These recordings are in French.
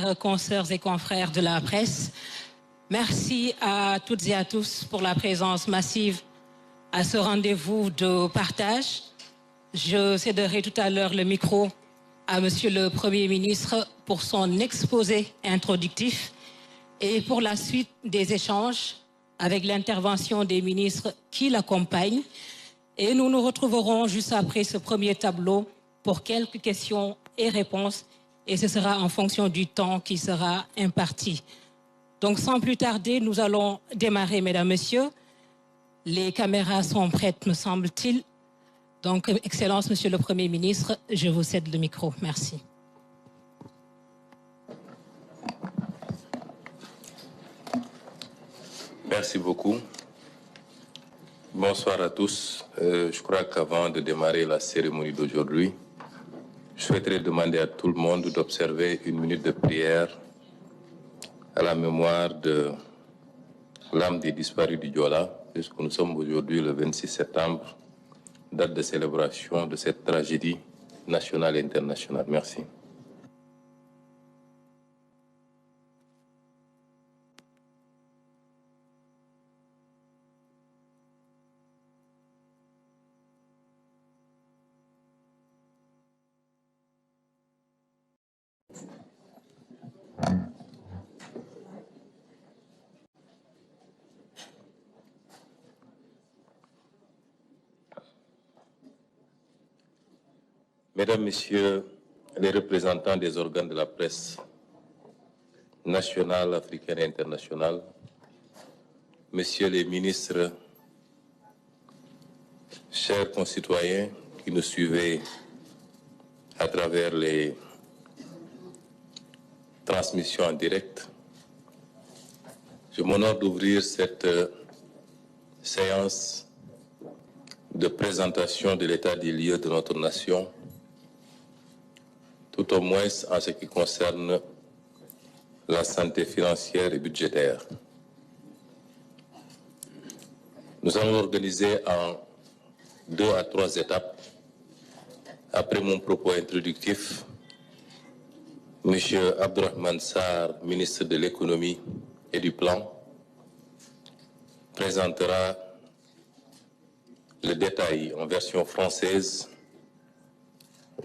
chers consoeurs et confrères de la presse. Merci à toutes et à tous pour la présence massive à ce rendez-vous de partage. Je céderai tout à l'heure le micro à Monsieur le Premier ministre pour son exposé introductif et pour la suite des échanges avec l'intervention des ministres qui l'accompagnent. Et nous nous retrouverons juste après ce premier tableau pour quelques questions et réponses. Et ce sera en fonction du temps qui sera imparti. Donc sans plus tarder, nous allons démarrer, mesdames, messieurs. Les caméras sont prêtes, me semble-t-il. Donc, Excellence, Monsieur le Premier ministre, je vous cède le micro. Merci. Merci beaucoup. Bonsoir à tous. Je crois qu'avant de démarrer la cérémonie d'aujourd'hui, je souhaiterais demander à tout le monde d'observer une minute de prière à la mémoire de l'âme des disparus du Diola, puisque nous sommes aujourd'hui le 26 septembre, date de célébration de cette tragédie nationale et internationale. Merci. Mesdames, Messieurs les représentants des organes de la presse nationale, africaine et internationale, Messieurs les ministres, chers concitoyens qui nous suivez à travers les transmissions en direct, je m'honore d'ouvrir cette séance de présentation de l'état des lieux de notre nation, tout au moins en ce qui concerne la santé financière et budgétaire. Nous allons organiser en 2 à 3 étapes. Après mon propos introductif, M. Abdourahmane Sarr, ministre de l'économie et du plan, présentera le détail en version française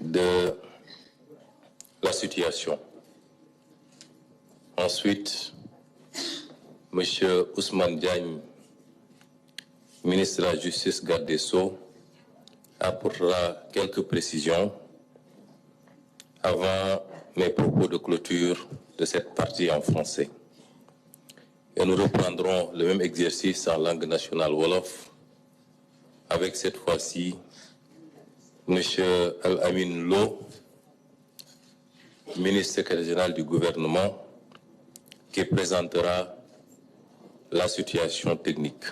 de la situation. Ensuite, M. Ousmane Diagne, ministre de la Justice, garde des Sceaux, apportera quelques précisions avant mes propos de clôture de cette partie en français. Et nous reprendrons le même exercice en langue nationale Wolof, avec cette fois-ci M. Al-Amin Lo, ministre secrétaire général du gouvernement, qui présentera la situation technique.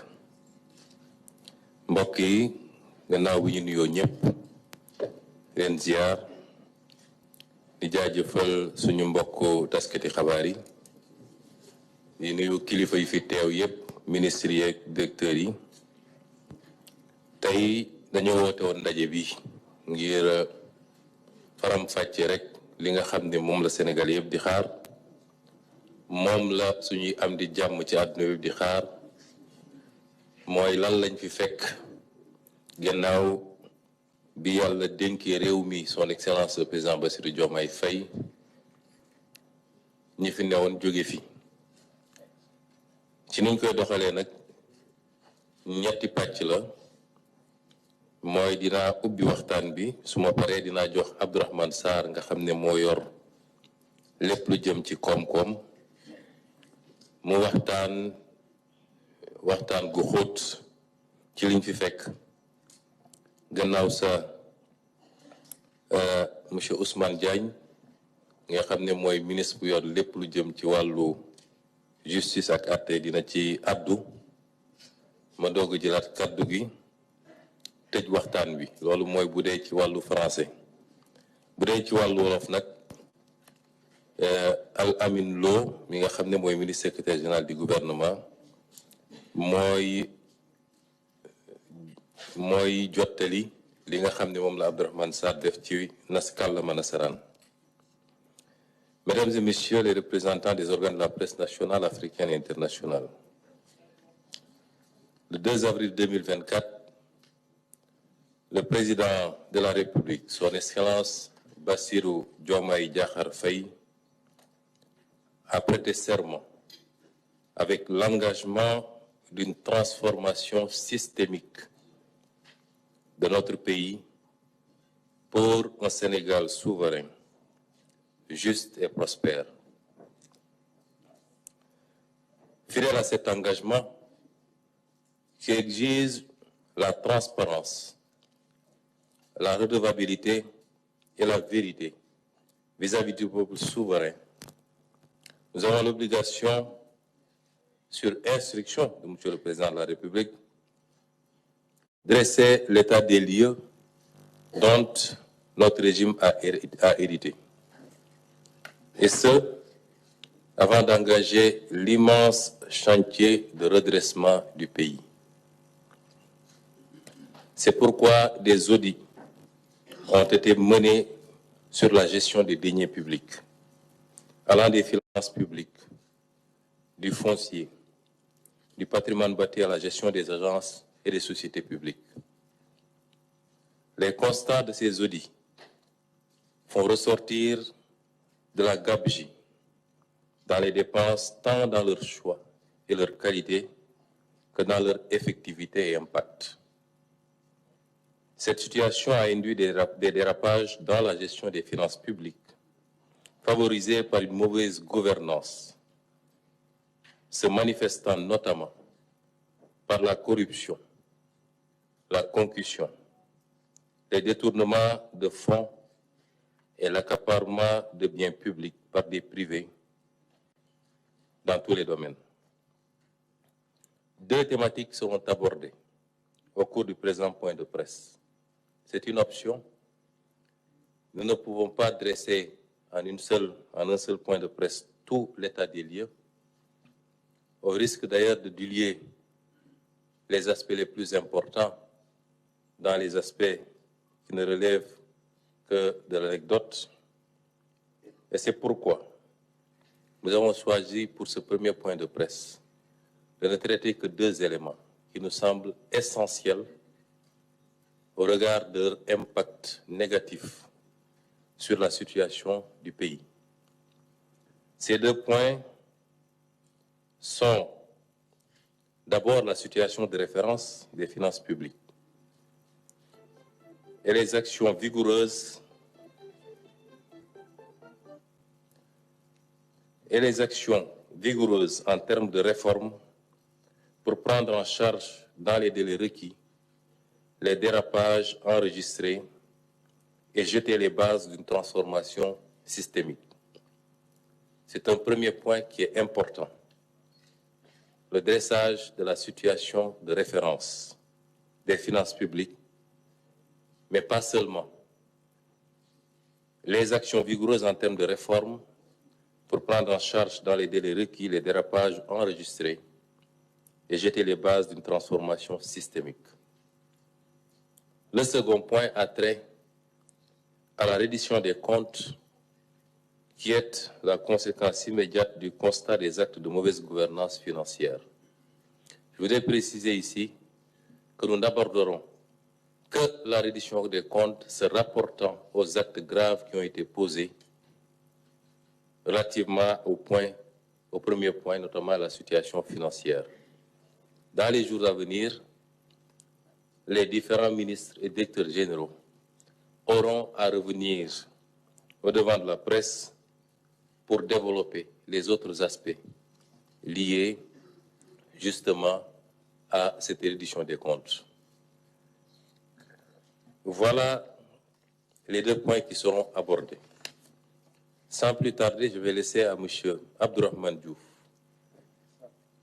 mbokk yi gannaaw bi ñu nuyoo ñëpp leen ziar di jaajëfal suñu mbokk taskati xabaar yi di nuyu kilifa yi fi teew yëpp ministres yi ak directeurs yi tey dañoo woote woon ndaje bi ngir faram fàcce rek li nga xam ne moom la Sénégal yëpp di xaar moom la suñuy am di jàmm ci àdduna bi di xaar mooy lan lañ fi fekk gannaaw bi yàlla dénkee réew mi son excellence le président Bassirou Diomaye Faye ñi fi newoon jóge fi ci niñ koy doxalee nag ñetti pàcc la mooy dinaa ubbi waxtaan bi su ma paree dinaa jox Abdourahmane Sarr nga xam ne moo yor lépp lu jëm ci koom-koom mu waxtaan gu xóot ci liñ fi fekk gannaaw sa monsieur Ousmane Diagne nga xam ne mooy ministre bu yor lépp lu jëm ci wàllu justice ak àtte dina ci addu ma doog a jëlaat kaddu gi tëj waxtaan bi loolu mooy bu dee ci wàllu français bu dee ci wàllu wolof nag Al Amin Lo mi nga xam ne mooy ministre secrétaire général du gouvernement mooy jottali li nga xam ne moom la Abdourahmane Sarr def ci kàllaama nasaraan Mesdames et Messieurs les représentants des organes de la presse nationale, africaine et internationale, le 2 avril 2024, le président de la République, Son Excellence Bassirou Diomaye Diakhar Faye, a prêté serment avec l'engagement d'une transformation systémique de notre pays pour un Sénégal souverain, juste et prospère. Fidèle à cet engagement qui exige la transparence, la redevabilité et la vérité vis-à-vis du peuple souverain, nous avons l'obligation, sur instruction de M. le Président de la République, dresser l'état des lieux dont notre régime a hérité. Et ce, avant d'engager l'immense chantier de redressement du pays. C'est pourquoi des audits ont été menés sur la gestion des deniers publics, allant des finances publiques, du foncier, du patrimoine bâti à la gestion des agences et des sociétés publiques. Les constats de ces audits font ressortir de la gabegie dans les dépenses, tant dans leur choix et leur qualité que dans leur effectivité et impact. Cette situation a induit des dérapages dans la gestion des finances publiques, favorisés par une mauvaise gouvernance, se manifestant notamment par la corruption, la concussion, les détournements de fonds et l'accaparement de biens publics par des privés dans tous les domaines. Deux thématiques seront abordées au cours du présent point de presse. C'est une option. Nous ne pouvons pas dresser en un seul point de presse tout l'état des lieux, au risque d'ailleurs de diluer les aspects les plus importants dans les aspects qui ne relèvent que de l'anecdote. Et c'est pourquoi nous avons choisi pour ce premier point de presse de ne traiter que deux éléments qui nous semblent essentiels au regard de leur impact négatif sur la situation du pays. Ces deux points sont d'abord la situation de référence des finances publiques et les actions vigoureuses en termes de réforme pour prendre en charge dans les délais requis les dérapages enregistrés et jeter les bases d'une transformation systémique. C'est un premier point qui est important. Le dressage de la situation de référence des finances publiques, mais pas seulement. Les actions vigoureuses en termes de réforme pour prendre en charge dans les délais requis les dérapages enregistrés et jeter les bases d'une transformation systémique. Le second point a trait à la reddition des comptes qui est la conséquence immédiate du constat des actes de mauvaise gouvernance financière. Je voudrais préciser ici que nous n'aborderons que la reddition des comptes se rapportant aux actes graves qui ont été posés relativement au premier point, notamment la situation financière. Dans les jours à venir, les différents ministres et directeurs généraux auront à revenir au devant de la presse pour développer les autres aspects liés justement à cette reddition des comptes. Voilà les deux points qui seront abordés. Sans plus tarder, je vais laisser à M. Abdourahmane Diouf,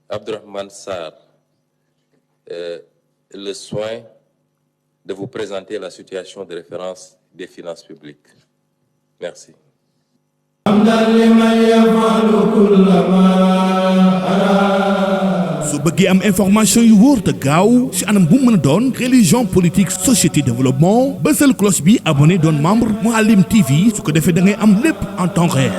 Abdourahmane Sarr, le soin de vous présenter la situation de référence des finances publiques. Merci. bëggee am information yu wóor te gaaw ci anam bu mën a doon religion politique société développement bësal cloche bi abonné doon membre Mouhalim TV su ko defee da ngay am lépp en temps réel.